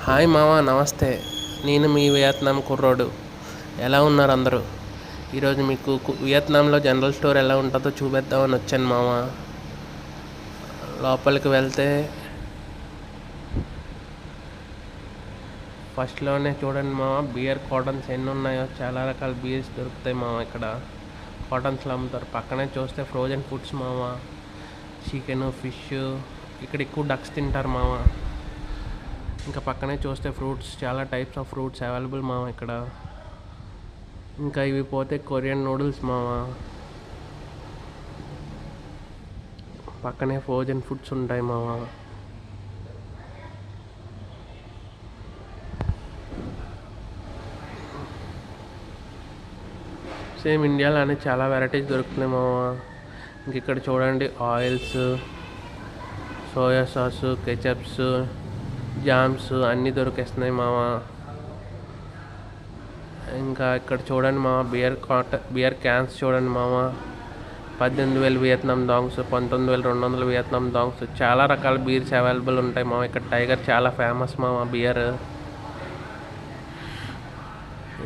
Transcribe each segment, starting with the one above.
Hi మామ, నమస్తే. నేను మీ వియత్నాం కుర్రోడు. ఎలా ఉన్నారు అందరూ? ఈరోజు మీకు వియత్నాంలో జనరల్ స్టోర్ ఎలా ఉంటుందో చూపిద్దామని వచ్చాను మామ. లోపలికి వెళ్తే ఫస్ట్లోనే చూడండి మామ, బియర్ కాటన్స్ ఎన్ని ఉన్నాయో. చాలా రకాల బియర్స్ దొరుకుతాయి మామ ఇక్కడ. కాటన్స్లో అమ్ముతారు. పక్కనే చూస్తే ఫ్రోజన్ ఫుడ్స్ మామ, చికెన్, ఫిష్. ఇక్కడ ఎక్కువ డక్స్ తింటారు మామ. ఇంకా పక్కనే చూస్తే ఫ్రూట్స్, చాలా టైప్స్ ఆఫ్ ఫ్రూట్స్ అవైలబుల్ మామ ఇక్కడ. ఇంకా ఇవి పోతే కొరియన్ నూడిల్స్ మామ. పక్కనే ఫ్రోజన్ ఫుడ్స్ ఉంటాయి మామ. సేమ్ ఇండియాలోనే చాలా వెరైటీస్ దొరుకుతున్నాయి మామ. ఇంక ఇక్కడ చూడండి, oils, soya sauce, ketchups, jams అన్నీ దొరికేస్తున్నాయి మామ. ఇంకా ఇక్కడ చూడండి మామ, బియర్ క్యాన్స్ చూడండి మామ. 18,000 వియత్నాం డాంగ్స్, 19,200 వియత్నాం డాంగ్స్. చాలా రకాల బీర్స్ అవైలబుల్ ఉంటాయి మామ ఇక్కడ. టైగర్ చాలా ఫేమస్ మామ బియర్.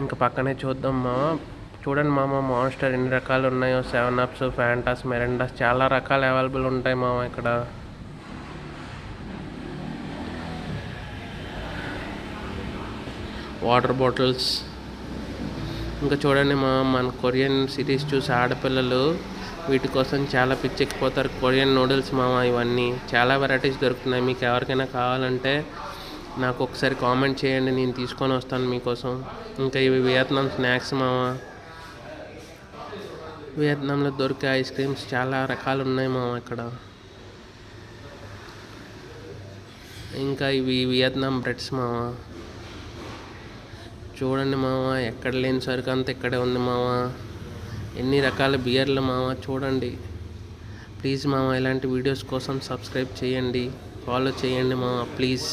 ఇంకా పక్కనే చూద్దాం మామ. చూడండి మామ, మాన్స్టర్ ఎన్ని రకాలు ఉన్నాయో. 7 అప్స్, ఫ్యాంటాస్, మెరండాస్, చాలా రకాలు అవైలబుల్ ఉంటాయి మామ ఇక్కడ. Water bottles. ఇంకా చూడండి మన కొరియన్ సిరీస్ చూసి ఆడపిల్లలు వీటి కోసం చాలా పిచ్చెక్కిపోతారు. కొరియన్ నూడిల్స్ మామ. ఇవన్నీ చాలా వెరైటీస్ దొరుకుతున్నాయి. మీకు ఎవరికైనా కావాలంటే నాకు ఒకసారి కామెంట్ చేయండి, నేను తీసుకొని వస్తాను మీకోసం. ఇంకా ఇవి వియత్నాం స్నాక్స్ మామ. వియత్నాంలో దొరికే ఐస్ క్రీమ్స్ చాలా రకాలు ఉన్నాయి మామ ఇక్కడ. ఇంకా ఇవి వియత్నాం బ్రెడ్స్ మామ. చూడండి మామ, ఎక్కడ లేని సరుకు అంతా ఇక్కడే ఉంది మామ. ఎన్ని రకాల బియర్లు మామ చూడండి. ప్లీజ్ మామ, ఇలాంటి వీడియోస్ కోసం సబ్స్క్రైబ్ చేయండి, ఫాలో చేయండి మామ ప్లీజ్.